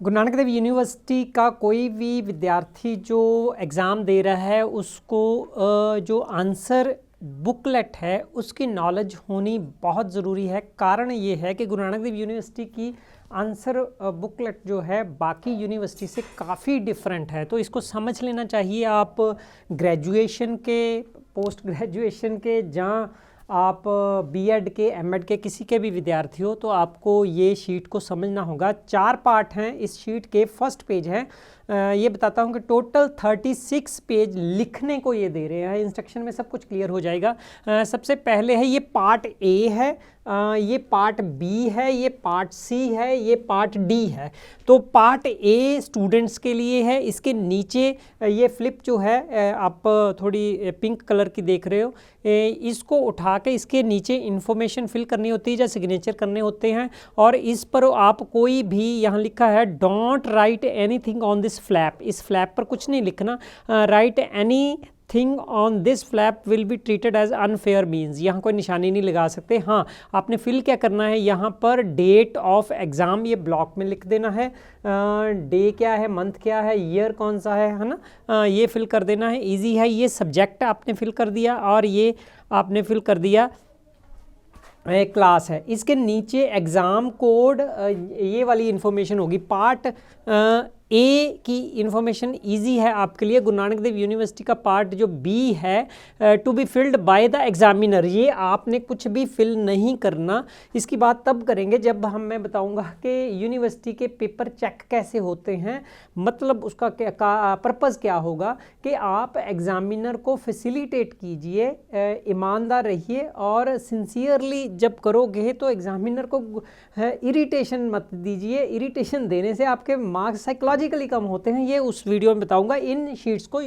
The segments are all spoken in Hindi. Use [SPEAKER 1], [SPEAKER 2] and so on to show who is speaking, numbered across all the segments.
[SPEAKER 1] गुरु नानक देव यूनिवर्सिटी का कोई भी विद्यार्थी जो एग्ज़ाम दे रहा है उसको जो आंसर बुकलेट है उसकी नॉलेज होनी बहुत ज़रूरी है। कारण ये है कि गुरु नानक देव यूनिवर्सिटी की आंसर बुकलेट जो है बाकी यूनिवर्सिटी से काफ़ी डिफरेंट है, तो इसको समझ लेना चाहिए। आप ग्रेजुएशन के, पोस्ट ग्रेजुएशन के, जहाँ आप बीएड के, एमएड के, किसी के भी विद्यार्थी हो तो आपको ये शीट को समझना होगा। 4 पार्ट हैं इस शीट के। फर्स्ट पेज है, ये बताता हूँ कि टोटल 36 पेज लिखने को ये दे रहे हैं। इंस्ट्रक्शन में सब कुछ क्लियर हो जाएगा। सबसे पहले है ये पार्ट ए है, ये पार्ट बी है, ये पार्ट सी है, ये पार्ट डी है। तो पार्ट ए स्टूडेंट्स के लिए है। इसके नीचे ये फ्लिप जो है आप थोड़ी पिंक कलर की देख रहे हो, इसको उठा के इसके नीचे इन्फॉर्मेशन फिल करनी होती है या सिग्नेचर करने होते हैं। और इस पर आप कोई भी, यहाँ लिखा है don't write anything on this flap, इस फ्लैप पर कुछ नहीं लिखना। Write anything on this flap will be treated as unfair means, यहाँ कोई निशानी नहीं लगा सकते। हाँ, आपने फिल क्या करना है, यहाँ पर डेट ऑफ एग्ज़ाम ये ब्लॉक में लिख देना है। डे क्या है, मंथ क्या है, ईयर कौन सा है ना, ये फिल कर देना है। इजी है। ये सब्जेक्ट आपने फिल कर दिया और ये आपने फिल कर दिया क्लास है। इसके नीचे एग्ज़ाम कोड, ये वाली इन्फॉर्मेशन होगी। पार्ट ए की इन्फॉर्मेशन इजी है आपके लिए। गुरु नानक देव यूनिवर्सिटी का पार्ट जो बी है, to be filled by the examiner, ये आपने कुछ भी फिल नहीं करना। इसकी बात तब करेंगे जब मैं बताऊंगा कि यूनिवर्सिटी के पेपर चेक कैसे होते हैं। मतलब उसका क्या पर्पज़ क्या होगा कि आप एग्जामिनर को फैसिलिटेट कीजिए, ईमानदार रहिए और सिंसियरली जब करोगे तो एग्जामिनर को इरिटेशन मत दीजिए। इरिटेशन देने से आपके मार्क्स साइकोलॉजिकली कम होते हैं। ये उस वीडियो में बताऊंगा इन शीट्स को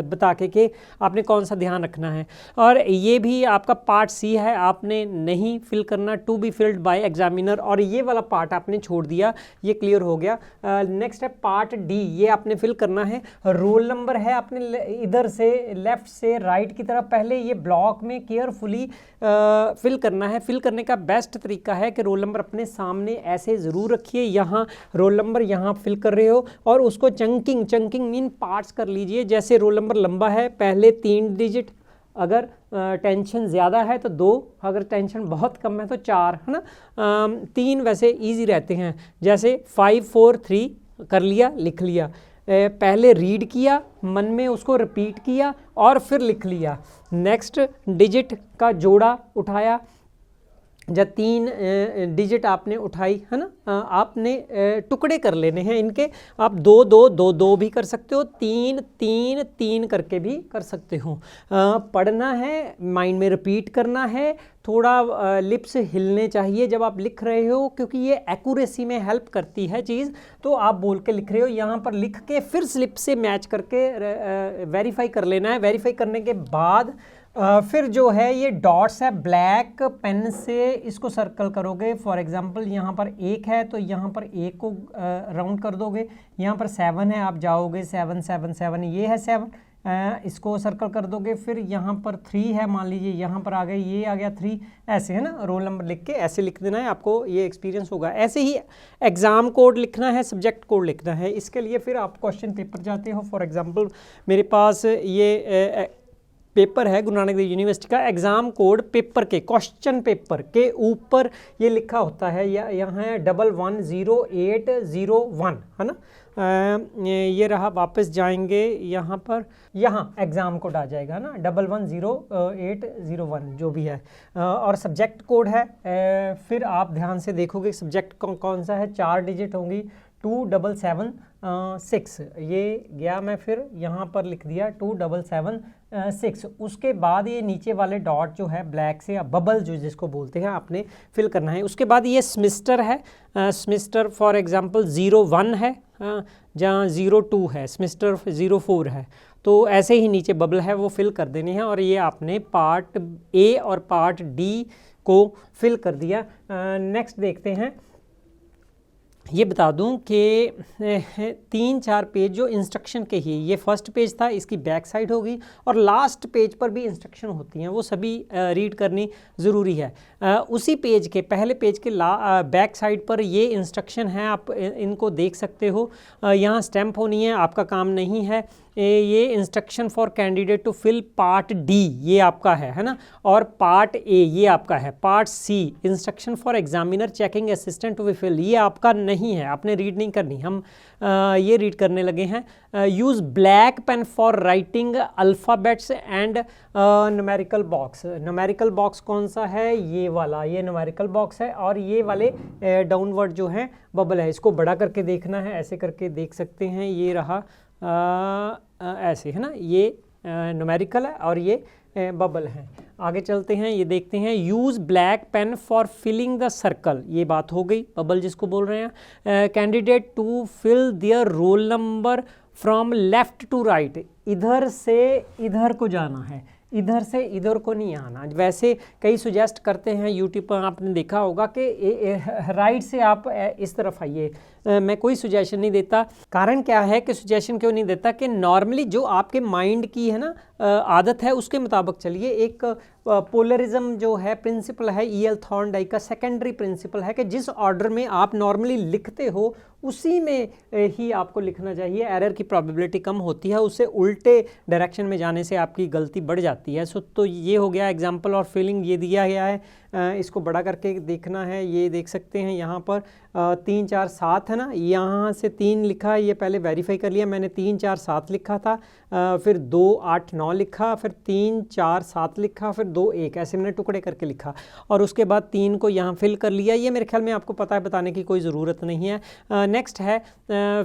[SPEAKER 1] बता के कि आपने कौन सा ध्यान रखना है। और ये भी आपका पार्ट सी है, आपने नहीं फिल करना, to be filled by examiner. और ये वाला पार्ट आपने छोड़ दिया, ये क्लियर हो गया। नेक्स्ट है पार्ट डी, ये आपने फिल करना है। रोल नंबर है, आपने इधर से लेफ्ट से राइट की तरफ पहले ये ब्लॉक में केयरफुली फिल करना है। फिल करने का बेस्ट तरीका है कि रोल नंबर अपने सामने ऐसे ज़रूर रखिए। यहाँ रोल नंबर यहाँ फिल कर रहे हो और उसको चंकिंग मीन पार्ट्स कर लीजिए। जैसे रोल नंबर लंबा है, पहले 3 डिजिट, अगर टेंशन ज़्यादा है तो 2, अगर टेंशन बहुत कम है तो 4, है ना। 3 वैसे इजी रहते हैं। जैसे 5 4 3 कर लिया, लिख लिया। पहले रीड किया, मन में उसको रिपीट किया और फिर लिख लिया। नेक्स्ट डिजिट का जोड़ा उठाया, जब 3 डिजिट आपने उठाई, है ना। आपने टुकड़े कर लेने हैं इनके। आप 2 2 2 2 भी कर सकते हो, 3 3 3 करके भी कर सकते हो। पढ़ना है, माइंड में रिपीट करना है, थोड़ा लिप्स हिलने चाहिए जब आप लिख रहे हो, क्योंकि ये एक्यूरेसी में हेल्प करती है चीज़। तो आप बोल के लिख रहे हो, यहाँ पर लिख के फिर स्लिप से मैच करके वेरीफाई कर लेना है। वेरीफाई करने के बाद फिर जो है ये डॉट्स है, ब्लैक पेन से इसको सर्कल करोगे। फॉर एग्जांपल यहाँ पर 1 है तो यहाँ पर 1 को राउंड कर दोगे। यहाँ पर 7 है, आप जाओगे 7 7 7, ये है 7, इसको सर्कल कर दोगे। फिर यहाँ पर 3 है, मान लीजिए यहाँ पर आ गए, ये आ गया 3, ऐसे है ना। रोल नंबर लिख के ऐसे लिख देना है, आपको ये एक्सपीरियंस होगा। ऐसे ही एग्ज़ाम कोड लिखना है, सब्जेक्ट कोड लिखना है। इसके लिए फिर आप क्वेश्चन पेपर जाते हो। फॉर एग्जाम्पल मेरे पास ये पेपर है गुरु नानक देव यूनिवर्सिटी का। एग्ज़ाम कोड पेपर के, क्वेश्चन पेपर के ऊपर ये लिखा होता है, यहाँ है 110801, है ना। ये रहा, वापस जाएंगे यहाँ पर, यहाँ एग्ज़ाम कोड आ जाएगा ना, 110801 जो भी है। और सब्जेक्ट कोड है। फिर आप ध्यान से देखोगे सब्जेक्ट कौन सा है, 4 डिजिट होंगी, 2776, ये गया। मैं फिर यहाँ पर लिख दिया 2776। उसके बाद ये नीचे वाले डॉट जो है ब्लैक से, या बबल जो जिसको बोलते हैं, आपने फिल करना है। उसके बाद ये सेमेस्टर है। सेमेस्टर फॉर एग्जांपल 01 है, जहाँ 02 है, सेमेस्टर 04 है। तो ऐसे ही नीचे बबल है, वो फिल कर देने हैं। और ये आपने पार्ट ए और पार्ट डी को फिल कर दिया। नेक्स्ट देखते हैं ये बता दूं कि 3-4 पेज जो इंस्ट्रक्शन के ही, ये फर्स्ट पेज था, इसकी बैक साइड होगी और लास्ट पेज पर भी इंस्ट्रक्शन होती हैं, वो सभी रीड करनी ज़रूरी है। उसी पेज के पहले पेज के बैक साइड पर ये इंस्ट्रक्शन है, आप इनको देख सकते हो। यहाँ स्टैम्प होनी है, आपका काम नहीं है। ये instruction for candidate to fill part D ये आपका है ना, और पार्ट ए ये आपका है। Part C instruction for examiner checking assistant to fill, ये आपका नहीं है, आपने रीड नहीं करनी। हम ये रीड करने लगे हैं। Use black pen for writing alphabets and numerical box. Numerical box कौन सा है? ये वाला, ये न्यूमेरिकल बॉक्स है। और ये वाले डाउनवर्ड जो है बबल है, इसको बड़ा करके देखना है, ऐसे करके देख सकते हैं। ये रहा ऐसे, है ना, ये न्यूमेरिकल है और ये बबल हैं। आगे चलते हैं, ये देखते हैं। Use black pen for filling the circle, ये बात हो गई, बबल जिसको बोल रहे हैं। Candidate to fill their roll number from left to right, इधर से इधर को जाना है, इधर से इधर को नहीं आना। वैसे कई सुजेस्ट करते हैं यूट्यूब पर, आपने देखा होगा कि राइट से आप इस तरफ आइए। मैं कोई सुजेशन नहीं देता। कारण क्या है कि सुजेशन क्यों नहीं देता कि नॉर्मली जो आपके माइंड की है ना आदत है उसके मुताबिक चलिए। एक पोलरिज्म जो है प्रिंसिपल है E.L. थॉर्नडाइक का, सेकेंडरी प्रिंसिपल है कि जिस ऑर्डर में आप नॉर्मली लिखते हो उसी में ही आपको लिखना चाहिए। एरर की प्रोबेबिलिटी कम होती है, उससे उल्टे डायरेक्शन में जाने से आपकी गलती बढ़ जाती है। तो ये हो गया एग्जाम्पल और फिलिंग, ये दिया गया है। इसको बड़ा करके देखना है, ये देख सकते हैं यहाँ पर 3 4 7 है ना, यहाँ से 3 लिखा है, ये पहले वेरीफाई कर लिया मैंने। 3 4 7 लिखा था, फिर 2 8 9 लिखा, फिर 3 4 7 लिखा, फिर 2 1, ऐसे मैंने टुकड़े करके लिखा और उसके बाद 3 को यहाँ फिल कर लिया। ये मेरे ख्याल में आपको पता है, बताने की कोई ज़रूरत नहीं है। नेक्स्ट है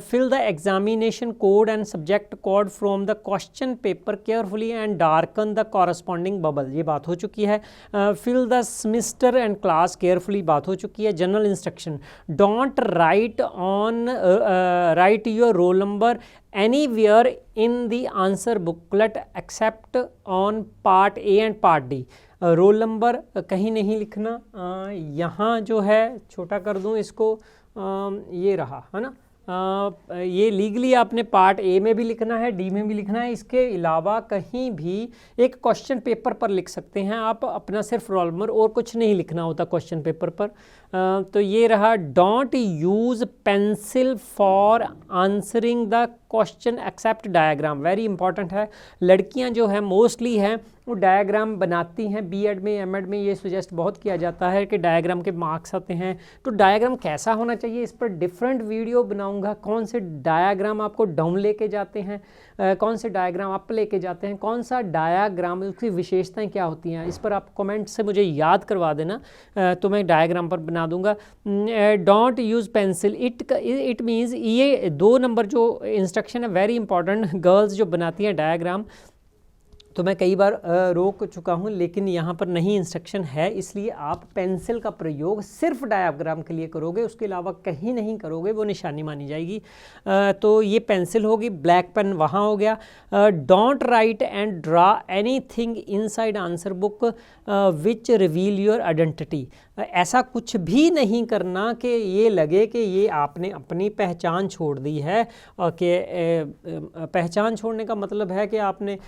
[SPEAKER 1] fill the examination code and subject code from the question paper carefully and darken the corresponding bubble, ये बात हो चुकी है। Fill the semester and class carefully, बात हो चुकी है। General instruction, don't write write your roll number anywhere in the answer booklet except on part A and part D। Roll number कहीं नहीं लिखना। यहाँ जो है छोटा कर दूँ इसको, ये रहा है ना, ये लीगली आपने पार्ट ए में भी लिखना है, डी में भी लिखना है। इसके अलावा कहीं भी एक क्वेश्चन पेपर पर लिख सकते हैं आप अपना सिर्फ रोल नंबर, और कुछ नहीं लिखना होता क्वेश्चन पेपर पर। तो ये रहा, don't use pencil for answering the question except diagram, very important है। लड़कियां जो है मोस्टली हैं वो डायग्राम बनाती हैं, बीएड में एमएड में ये सुजेस्ट बहुत किया जाता है कि डायग्राम के मार्क्स आते हैं। तो डायग्राम कैसा होना चाहिए, इस पर डिफरेंट वीडियो बनाऊंगा। कौन से डायग्राम आपको डाउन लेके जाते हैं, कौन से डायग्राम अप लेके जाते हैं, कौन सा डायग्राम, उसकी विशेषताएं क्या होती हैं, इस पर आप कमेंट से मुझे याद करवा देना, तो मैं डायग्राम पर बना दूंगा। Don't use pencil, it means ये 2 नंबर जो इंस्ट्रक्शन है वेरी इंपॉर्टेंट। गर्ल्स जो बनाती हैं डायग्राम, तो मैं कई बार रोक चुका हूँ, लेकिन यहाँ पर नहीं इंस्ट्रक्शन है, इसलिए आप पेंसिल का प्रयोग सिर्फ डायग्राम के लिए करोगे, उसके अलावा कहीं नहीं करोगे, वो निशानी मानी जाएगी। तो ये पेंसिल होगी, ब्लैक पेन वहाँ हो गया। Don't write and draw anything inside answer book which reveal your identity, ऐसा कुछ भी नहीं करना कि ये लगे कि ये आपने अपनी पहचान छोड़ दी है। और कि पहचान छोड़ने का मतलब है कि आपने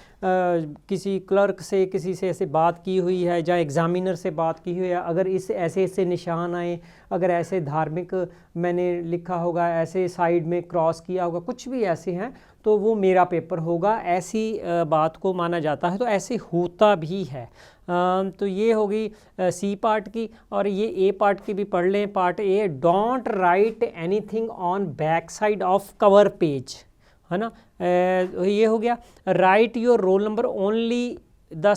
[SPEAKER 1] किसी क्लर्क से, किसी से ऐसे बात की हुई है, या एग्ज़ामिनर से बात की हुई है, अगर इस ऐसे निशान आए, अगर ऐसे धार्मिक मैंने लिखा होगा, ऐसे साइड में क्रॉस किया होगा, कुछ भी ऐसे हैं, तो वो मेरा पेपर होगा, ऐसी बात को माना जाता है। तो ऐसे होता भी है। तो ये होगी सी पार्ट की, और ये ए पार्ट की भी पढ़ लें। Part A, don't write anything on back side of cover page, है ना। ये हो गया। Write your roll number only the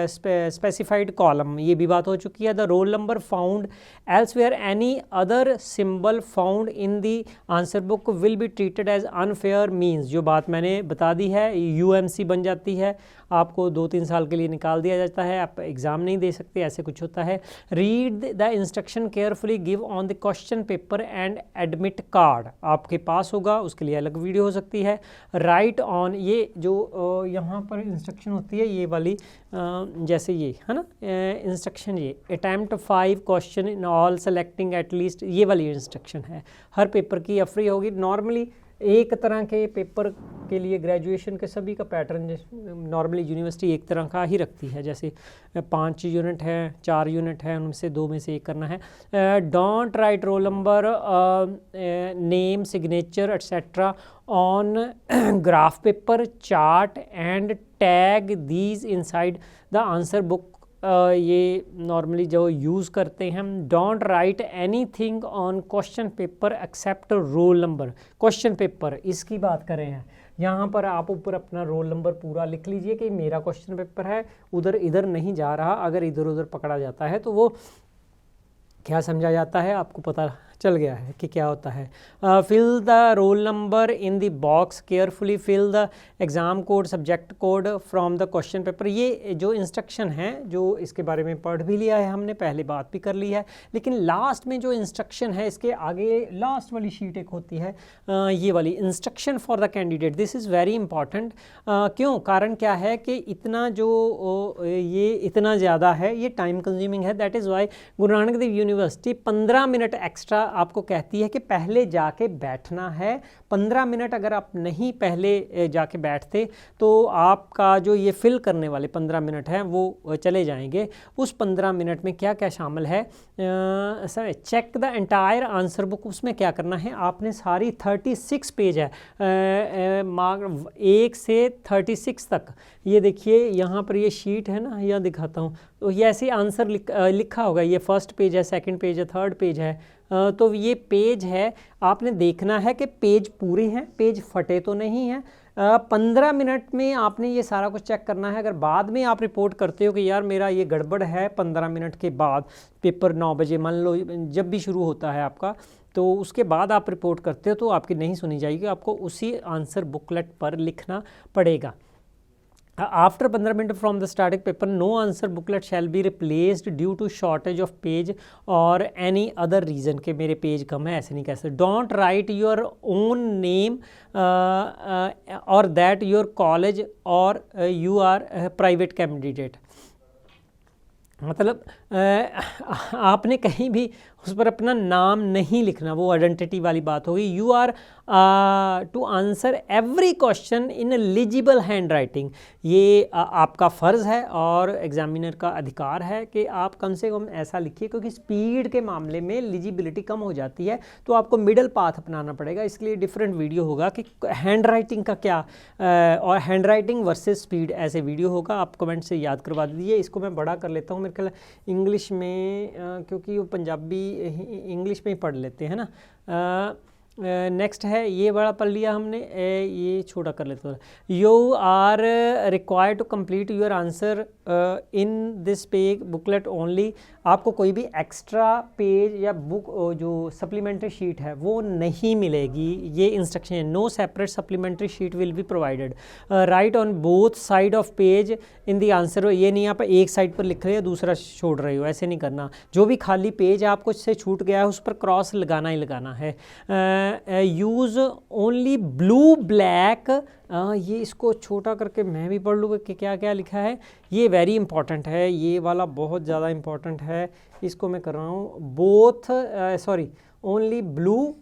[SPEAKER 1] specified column, ये भी बात हो चुकी है। The roll number found elsewhere any other symbol found in the answer book will be treated as unfair means, जो बात मैंने बता दी है, UMC बन जाती है, आपको 2-3 साल के लिए निकाल दिया जाता है, आप एग्ज़ाम नहीं दे सकते, ऐसे कुछ होता है। Read the instruction carefully, give on the question paper and admit card, आपके पास होगा, उसके लिए अलग वीडियो हो सकती है। राइट ऑन, ये जो यहाँ पर इंस्ट्रक्शन होती है, ये वाली जैसे ये है ना इंस्ट्रक्शन, ये attempt 5 question in all selecting at least, ये वाली इंस्ट्रक्शन है। हर पेपर की या फ्री होगी। नॉर्मली एक तरह के पेपर के लिए ग्रेजुएशन के सभी का पैटर्न नॉर्मली यूनिवर्सिटी एक तरह का ही रखती है, जैसे 5 यूनिट है, 4 यूनिट है, उनमें से 2 में से एक करना है। Don't write roll number, name, signature etcetera on graph paper, chart and tag these inside the answer book. ये नॉर्मली जो यूज़ करते हैं हम। Don't write anything on question paper except roll number. Question paper इसकी बात करें हैं, यहाँ पर आप ऊपर अपना रोल नंबर पूरा लिख लीजिए कि मेरा क्वेश्चन पेपर है, उधर इधर नहीं जा रहा। अगर इधर उधर पकड़ा जाता है तो वो क्या समझा जाता है आपको पता चल गया है कि क्या होता है। Fill the roll number in the box, carefully fill the exam code, subject code from the question paper. ये जो इंस्ट्रक्शन है, जो इसके बारे में पढ़ भी लिया है हमने, पहले बात भी कर ली है, लेकिन लास्ट में जो इंस्ट्रक्शन है इसके आगे लास्ट वाली शीट एक होती है, ये वाली instruction for the candidate. This is very important. क्यों? कारण क्या है कि इतना जो ये इतना ज़्यादा है, ये टाइम कंज्यूमिंग है। That is why Guru Nanak Dev university 15 minute extra आपको कहती है कि पहले जाके बैठना है। 15 मिनट अगर आप नहीं पहले जाके बैठते तो आपका जो ये फिल करने वाले 15 मिनट हैं वो चले जाएंगे। उस 15 मिनट में क्या क्या शामिल है? Check the entire answer book. उसमें क्या करना है? आपने सारी 36 पेज है, 1 से 36 तक। ये देखिए यहाँ पर ये शीट है ना, यहाँ दिखाता हूँ, तो ये ऐसे आंसर लिखा होगा। ये फर्स्ट पेज है, सेकंड पेज है, थर्ड पेज है। तो ये पेज है, आपने देखना है कि पेज पूरे हैं, पेज फटे तो नहीं हैं। 15 मिनट में आपने ये सारा कुछ चेक करना है। अगर बाद में आप रिपोर्ट करते हो कि यार मेरा ये गड़बड़ है, 15 मिनट के बाद, पेपर 9 बजे मान लो जब भी शुरू होता है आपका, तो उसके बाद आप रिपोर्ट करते हो तो आपकी नहीं सुनी जाएगी, आपको उसी आंसर बुकलेट पर लिखना पड़ेगा। After 15 minutes from the starting paper, no answer booklet shall be replaced due to shortage of page or any other reason कि मेरे पेज कम है, ऐसे नहीं कह सकते। Don't write your own name or that your college or you are a private candidate। मतलब आपने कहीं भी उस पर अपना नाम नहीं लिखना, वो आइडेंटिटी वाली बात होगी। You are to answer every question in eligible hand writing. ये आपका फ़र्ज़ है और एग्जामिनर का अधिकार है कि आप कम से कम ऐसा लिखिए, क्योंकि स्पीड के मामले में एलिजिबिलिटी कम हो जाती है, तो आपको मिडल पाथ अपनाना पड़ेगा। इसके लिए डिफरेंट वीडियो होगा कि हैंड राइटिंग का क्या और हैंड राइटिंग वर्सेस स्पीड, ऐसे वीडियो होगा। आप कमेंट से याद करवा दीजिए। इसको मैं बड़ा कर लेता हूँ, मेरे ख्याल इंग्लिश में क्योंकि वो पंजाबी इंग्लिश में ही पढ़ लेते हैं ना। नेक्स्ट है, ये बड़ा पढ़ लिया हमने, ये छोटा कर लेते हैं। You are required to complete your answer in this page booklet only. आपको कोई भी एक्स्ट्रा पेज या बुक जो सप्लीमेंट्री शीट है वो नहीं मिलेगी, ये इंस्ट्रक्शन है। No separate supplementary sheet will be provided. Write on both side of page in the answer. ये नहीं आप एक साइड पर लिख रहे हो दूसरा छोड़ रहे हो, ऐसे नहीं करना। जो भी खाली पेज आपको से छूट गया है उस पर क्रॉस लगाना ही लगाना है। Use only blue black. ये इसको छोटा करके मैं भी पढ़ लूँगा कि क्या क्या लिखा है। ये वेरी इंपॉर्टेंट है, ये वाला बहुत ज़्यादा इंपॉर्टेंट है, इसको मैं कर रहा हूँ। Both only blue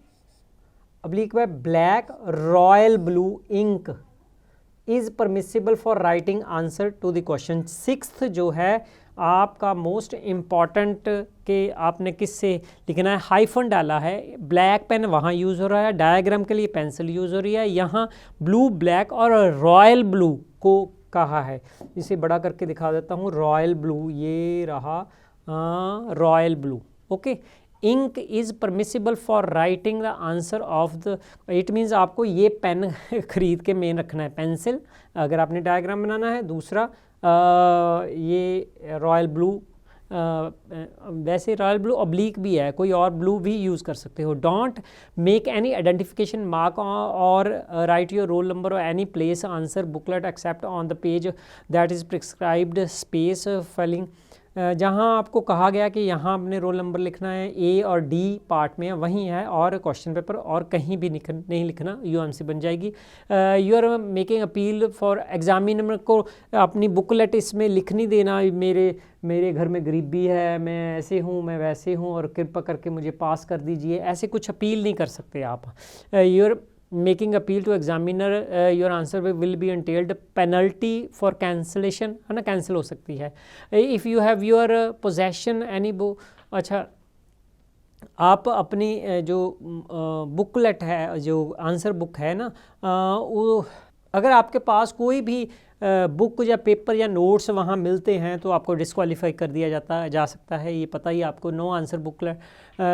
[SPEAKER 1] oblique by black royal blue ink is permissible for writing answer to the question. 6th जो है आपका मोस्ट इम्पॉर्टेंट के आपने किससे लिखना है, हाइफन डाला है। ब्लैक पेन वहाँ यूज़ हो रहा है, डायग्राम के लिए पेंसिल यूज़ हो रही है, यहाँ ब्लू ब्लैक और रॉयल ब्लू को कहा है। इसे बड़ा करके दिखा देता हूँ। रॉयल ब्लू, ये रहा royal blue. Okay, ink is permissible for writing the answer of the. It means आपको ये पेन खरीद के मेन रखना है, पेंसिल अगर आपने डायग्राम बनाना है। दूसरा ये रॉयल ब्लू, वैसे रॉयल ब्लू ऑब्लिक भी है, कोई और ब्लू भी यूज़ कर सकते हो। Don't make any identification mark और राइट योर रोल नंबर और any place answer booklet except on the page that is prescribed space filling जहां आपको कहा गया कि यहां अपने रोल नंबर लिखना है, ए और डी पार्ट में वहीं है, और क्वेश्चन पेपर और कहीं भी नहीं लिखना, यूएमसी बन जाएगी। You are making appeal for examiner को अपनी बुकलेट इसमें लिख नहीं देना, मेरे घर में गरीबी है, मैं ऐसे हूँ, मैं वैसे हूँ, और कृपा करके मुझे पास कर दीजिए, ऐसे कुछ अपील नहीं कर सकते आप। Your making appeal to examiner, your answer will be entailed penalty for cancellation, है ना, कैंसिल हो सकती है। If you have your possession any अच्छा, आप अपनी जो बुकलेट है, जो आंसर बुक है ना, वो अगर आपके पास कोई भी बुक या पेपर या नोट्स वहाँ मिलते हैं तो आपको डिस्क्वालीफाई कर दिया जा सकता है, ये पता ही आपको। नो आंसर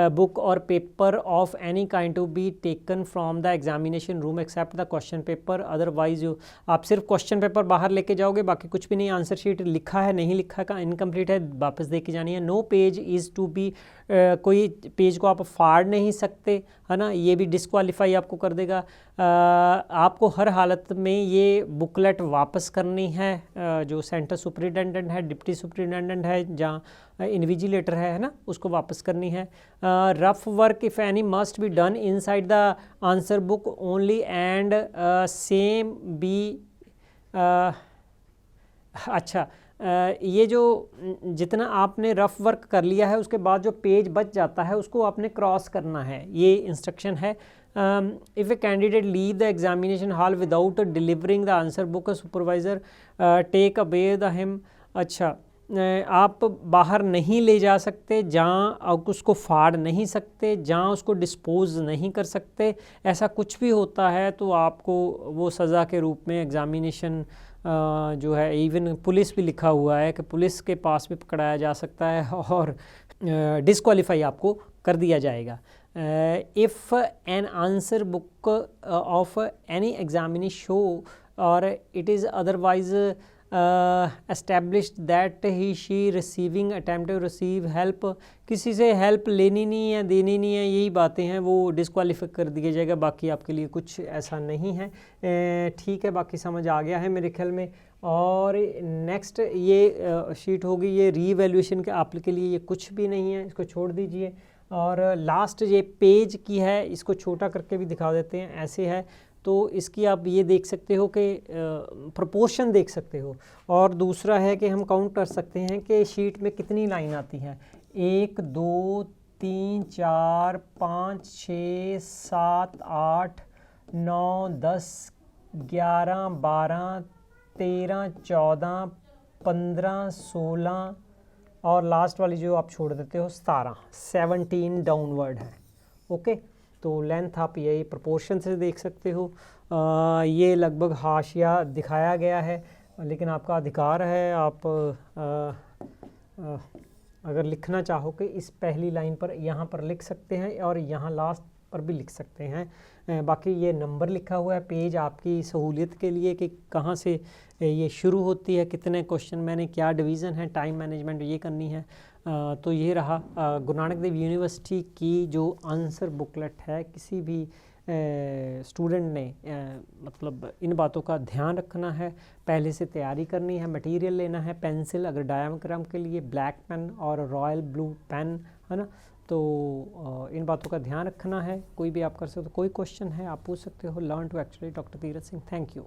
[SPEAKER 1] बुक और paper of any kind to be taken from the examination room except the question paper, otherwise आप सिर्फ क्वेश्चन पेपर बाहर लेके जाओगे, बाकी कुछ भी नहीं। आंसर शीट लिखा है नहीं लिखा का इनकम्प्लीट है, वापस दे के जानी है। No page is to be, कोई पेज को आप फाड़ नहीं सकते, है ना, ये भी डिस्क्वालीफाई आपको कर देगा। आपको हर हालत में ये बुकलेट वापस करनी है, जो सेंटर सुपरिटेंडेंट है, डिप्टी सुपरिटेंडेंट है, जहाँ इन्विजिलेटर है ना, उसको वापस करनी है। Rough work if any must be done inside the answer book only and same be, अच्छा, ये जो जितना आपने रफ वर्क कर लिया है उसके बाद जो पेज बच जाता है उसको आपने क्रॉस करना है, ये इंस्ट्रक्शन है। If a candidate leave the examination hall without delivering the answer book, supervisor take away the him, अच्छा, आप बाहर नहीं ले जा सकते, जहाँ आप उसको फाड़ नहीं सकते, जहाँ उसको डिस्पोज नहीं कर सकते, ऐसा कुछ भी होता है तो आपको वो सज़ा के रूप में एग्ज़ामिनेशन जो है, इवन पुलिस भी लिखा हुआ है कि पुलिस के पास भी पकड़ाया जा सकता है और डिस्क्वालीफाई आपको कर दिया जाएगा। If an answer book of any examinee show or it is otherwise established that he she receiving attempt to receive help, किसी से हेल्प लेनी नहीं है, देनी नहीं है, यही बातें हैं, वो डिस्क्वालीफाई कर दिया जाएगा। बाकी आपके लिए कुछ ऐसा नहीं है। ठीक है, बाकी समझ आ गया है मेरे ख्याल में। और नेक्स्ट ये शीट होगी, ये रीवैल्यूएशन के आपके लिए ये कुछ भी नहीं है, इसको छोड़ दीजिए। और लास्ट ये पेज की है, इसको छोटा करके भी दिखा देते हैं, ऐसे है तो इसकी आप ये देख सकते हो कि प्रोपोर्शन देख सकते हो। और दूसरा है कि हम काउंट कर सकते हैं कि शीट में कितनी लाइन आती हैं, 1 2 3 4 5 6 7 8 9 10 11 12 13 14 15 16 और लास्ट वाली जो आप छोड़ देते हो 17 डाउनवर्ड है। ओके, तो लेंथ आप यही प्रोपोर्शन से देख सकते हो। ये लगभग हाशिया दिखाया गया है, लेकिन आपका अधिकार है, आप अगर लिखना चाहो कि इस पहली लाइन पर यहाँ पर लिख सकते हैं और यहाँ लास्ट पर भी लिख सकते हैं। बाकी ये नंबर लिखा हुआ है, पेज आपकी सहूलियत के लिए कि कहाँ से ये शुरू होती है, कितने क्वेश्चन मैंने, क्या डिवीज़न है, टाइम मैनेजमेंट ये करनी है। तो ये रहा गुरु नानक देव यूनिवर्सिटी की जो आंसर बुकलेट है। किसी भी स्टूडेंट ने मतलब इन बातों का ध्यान रखना है, पहले से तैयारी करनी है, मटेरियल लेना है, पेंसिल अगर डायग्राम के लिए ब्लैक पेन और रॉयल ब्लू पेन, है ना, तो इन बातों का ध्यान रखना है। कोई भी आप कर सकते हो, कोई क्वेश्चन है आप पूछ सकते हो। Learn to actually doctor Tirath Singh. Thank you.